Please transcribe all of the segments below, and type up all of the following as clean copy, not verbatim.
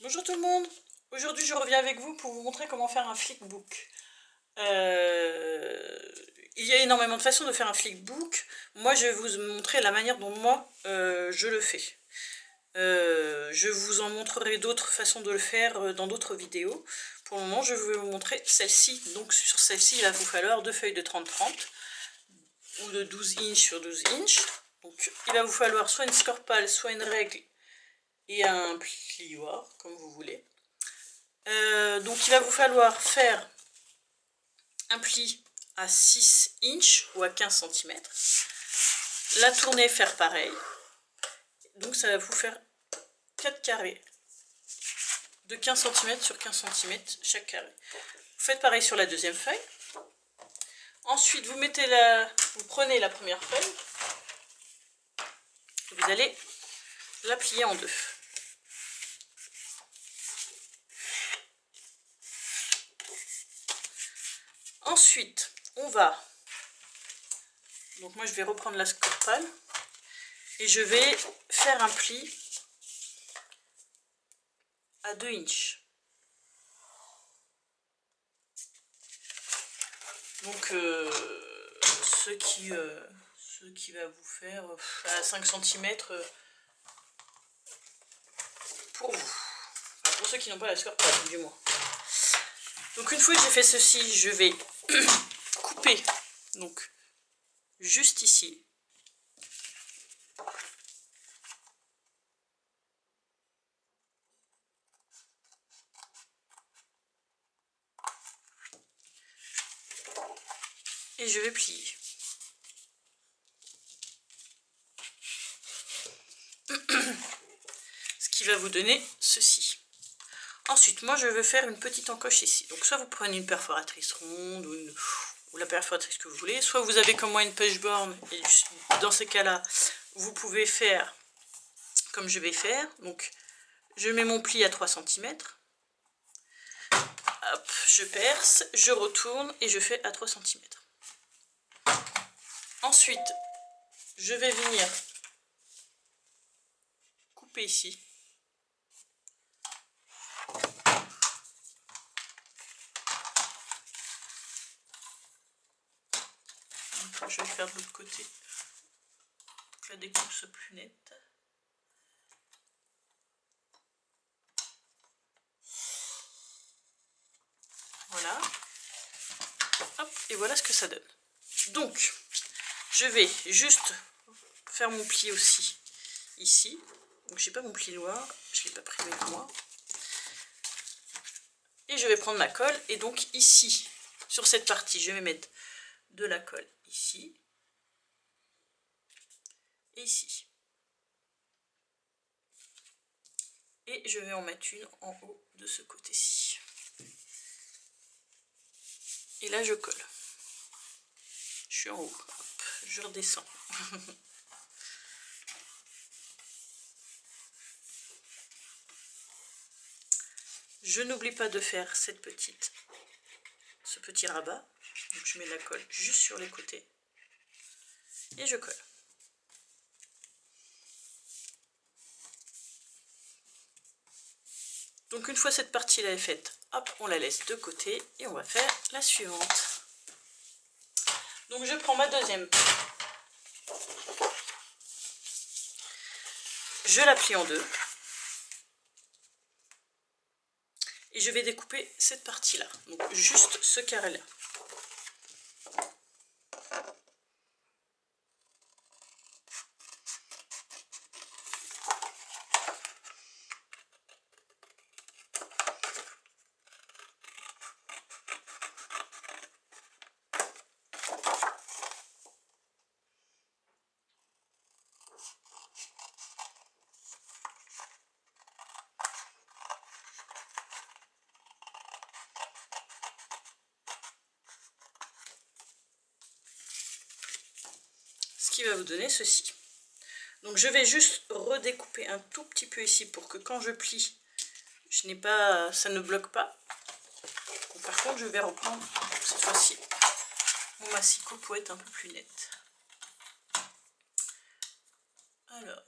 Bonjour tout le monde. Aujourd'hui je reviens avec vous pour vous montrer comment faire un flickbook. Il y a énormément de façons de faire un flickbook. Moi je vais vous montrer la manière dont moi je le fais. Je vous en montrerai d'autres façons de le faire dans d'autres vidéos. Pour le moment je vais vous montrer celle-ci. Donc sur celle-ci il va vous falloir deux feuilles de 30-30 ou de 12 inches sur 12 inches. Donc il va vous falloir soit une scorpale, soit une règle et un plioir, comme vous voulez. Donc il va vous falloir faire un pli à 6 inches ou à 15 cm. La tournée faire pareil. Donc ça va vous faire 4 carrés de 15 cm sur 15 cm chaque carré. Vous faites pareil sur la deuxième feuille. Ensuite vous prenez la première feuille et vous allez la plier en deux. Ensuite, on va, donc moi je vais reprendre la scorpale et je vais faire un pli à 2 inches. Donc ce qui va vous faire à 5 cm pour vous. Enfin, pour ceux qui n'ont pas la scorpale, du moins. Donc une fois que j'ai fait ceci, je vais couper donc juste ici. Et je vais plier. Ce qui va vous donner ceci. Ensuite, moi je veux faire une petite encoche ici. Donc soit vous prenez une perforatrice ronde ou la perforatrice que vous voulez, soit vous avez comme moi une pêche-borne, et dans ces cas-là, vous pouvez faire comme je vais faire. Donc je mets mon pli à 3 cm. Hop, je perce, je retourne et je fais à 3 cm. Ensuite, je vais venir couper ici. Donc, je vais faire de l'autre côté pour que la découpe soit plus nette. Voilà. Hop, et voilà ce que ça donne. Donc, je vais juste faire mon pli aussi ici. Donc j'ai pas mon pli noir, je l'ai pas pris avec moi. Et je vais prendre ma colle et donc ici, sur cette partie, je vais mettre de la colle ici et ici. Et je vais en mettre une en haut de ce côté-ci. Et là je colle. Je suis en haut, hop, je redescends. Je n'oublie pas de faire ce petit rabat. Donc je mets la colle juste sur les côtés et je colle. Donc une fois cette partie-là est faite, hop, on la laisse de côté et on va faire la suivante. Donc je prends ma deuxième. Je la plie en deux. Et je vais découper cette partie-là. Donc juste ce carré-là. Qui va vous donner ceci. Donc je vais juste redécouper un tout petit peu ici pour que quand je plie, ça ne bloque pas. Donc, par contre je vais reprendre cette fois-ci mon massicot pour être un peu plus net. Alors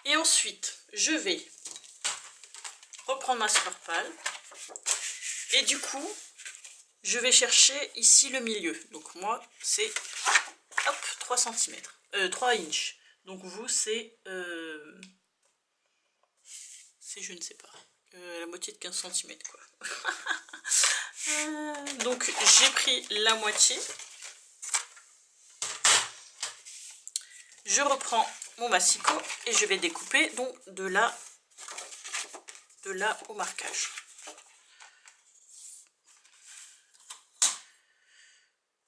Et ensuite, je vais reprendre ma Scrapal. Et du coup, je vais chercher ici le milieu. Donc moi, c'est 3 cm. 3 inches. Donc vous, c'est je ne sais pas. La moitié de 15 cm quoi. Donc j'ai pris la moitié. Je reprends mon massicot et je vais découper donc de là au marquage.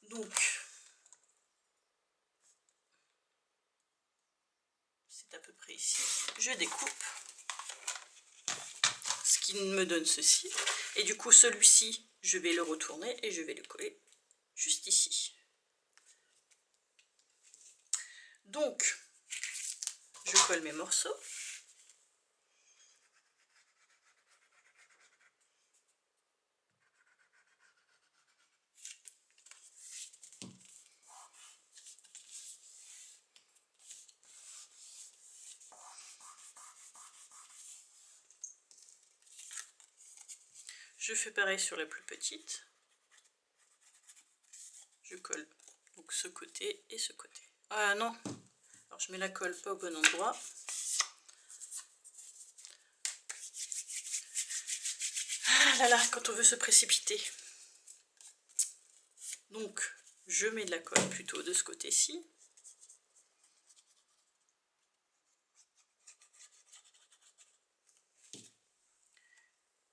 Donc c'est à peu près ici. Je découpe, ce qui me donne ceci. Et du coup celui-ci, je vais le retourner et je vais le coller juste ici. Donc je colle mes morceaux. Je fais pareil sur la plus petite. Je colle donc ce côté et ce côté. Ah non, alors je mets la colle pas au bon endroit. Ah là là, quand on veut se précipiter. Donc je mets de la colle plutôt de ce côté-ci.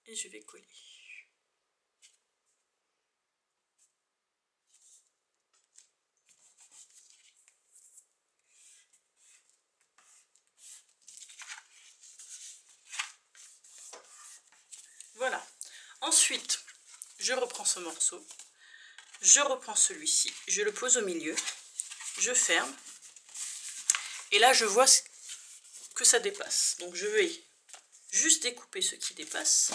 Et je vais coller. Voilà. Ensuite, je reprends ce morceau. Je reprends celui-ci. Je le pose au milieu. Je ferme. Et là, je vois que ça dépasse. Donc je vais juste découper ce qui dépasse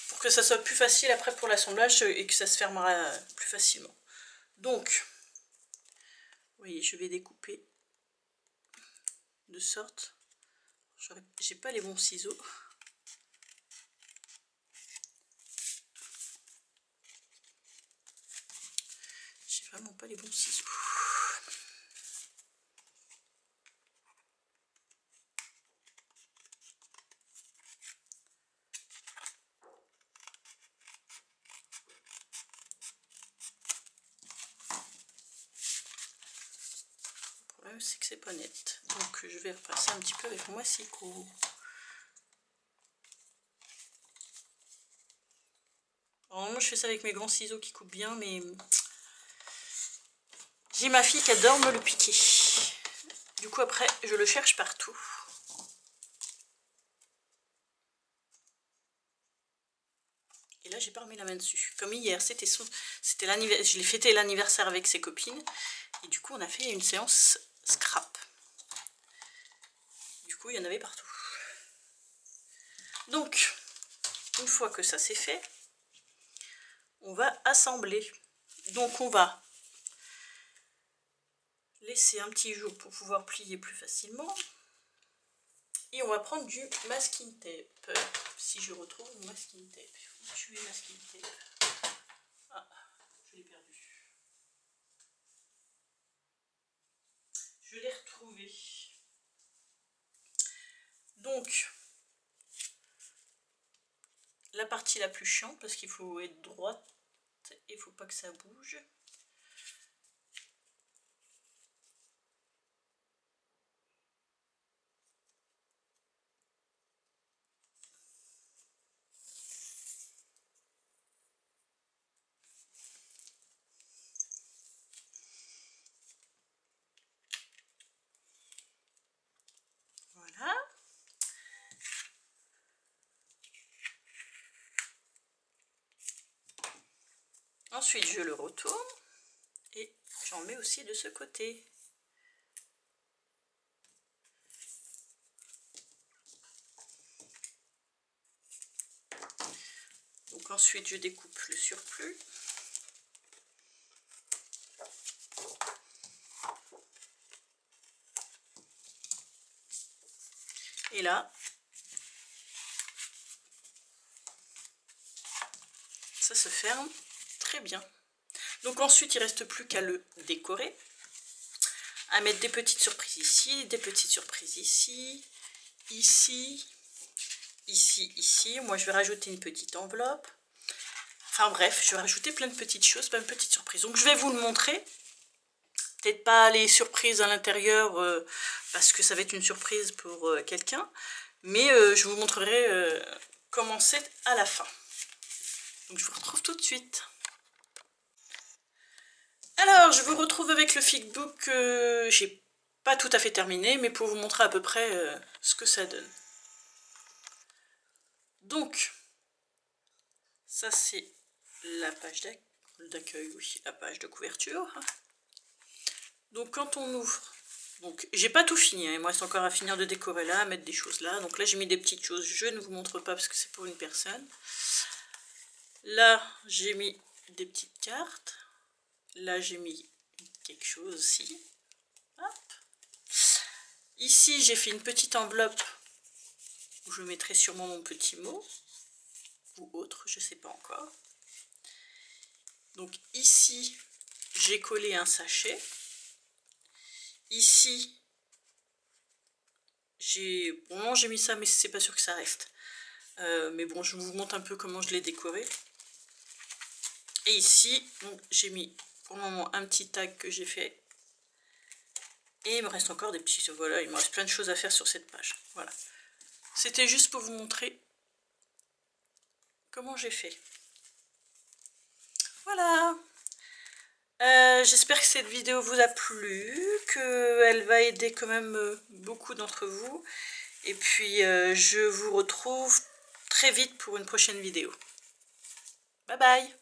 pour que ça soit plus facile après pour l'assemblage et que ça se fermera plus facilement. Donc, vous voyez, je vais découper de sorte. J'ai pas les bons ciseaux. J'ai vraiment pas les bons ciseaux. Le problème c'est que c'est pas net. Donc je vais repasser un petit peu avec mon massicot. Alors moi je fais ça avec mes grands ciseaux qui coupent bien, mais j'ai ma fille qui adore me le piquer. Du coup après je le cherche partout. Et là j'ai pas remis la main dessus. Comme hier, c'était l'anniversaire, je l'ai fêté l'anniversaire avec ses copines. Et du coup on a fait une séance scrap. Du coup il y en avait partout. Donc une fois que ça c'est fait, on va assembler. Donc on va laisser un petit jour pour pouvoir plier plus facilement. Et on va prendre du masking tape. Si je retrouve mon masking tape. Où tu es masking tape? Ah, je l'ai perdu. Je l'ai retrouvé. Donc, la partie la plus chiante, parce qu'il faut être droite et il ne faut pas que ça bouge. Voilà. Ensuite, je le retourne et j'en mets aussi de ce côté. Donc ensuite, je découpe le surplus. Et là, ça se ferme très bien. Donc ensuite, il ne reste plus qu'à le décorer. À mettre des petites surprises ici, des petites surprises ici, ici, ici, ici. Moi, je vais rajouter une petite enveloppe. Enfin bref, je vais rajouter plein de petites choses, plein de petites surprises. Donc je vais vous le montrer. Peut-être pas les surprises à l'intérieur, parce que ça va être une surprise pour quelqu'un. Mais je vous montrerai comment c'est à la fin. Donc je vous retrouve tout de suite. Alors, je vous retrouve avec le figbook que j'ai pas tout à fait terminé, mais pour vous montrer à peu près ce que ça donne. Donc, ça c'est la page d'accueil, oui, la page de couverture. Donc quand on ouvre, donc j'ai pas tout fini, hein, il me reste encore à finir de décorer là, à mettre des choses là. Donc là j'ai mis des petites choses, je ne vous montre pas parce que c'est pour une personne. Là j'ai mis des petites cartes. Là j'ai mis quelque chose aussi. Hop. Ici j'ai fait une petite enveloppe où je mettrai sûrement mon petit mot. Ou autre, je sais pas encore. Donc ici, j'ai collé un sachet. Ici, j'ai mis ça, mais c'est pas sûr que ça reste. Mais bon, je vous montre un peu comment je l'ai décoré. Et ici, j'ai mis pour le moment un petit tag que j'ai fait. Et il me reste encore des petits... Voilà, il me reste plein de choses à faire sur cette page. Voilà. C'était juste pour vous montrer comment j'ai fait. Voilà. J'espère que cette vidéo vous a plu, qu'elle va aider quand même beaucoup d'entre vous. Et puis je vous retrouve très vite pour une prochaine vidéo. Bye bye!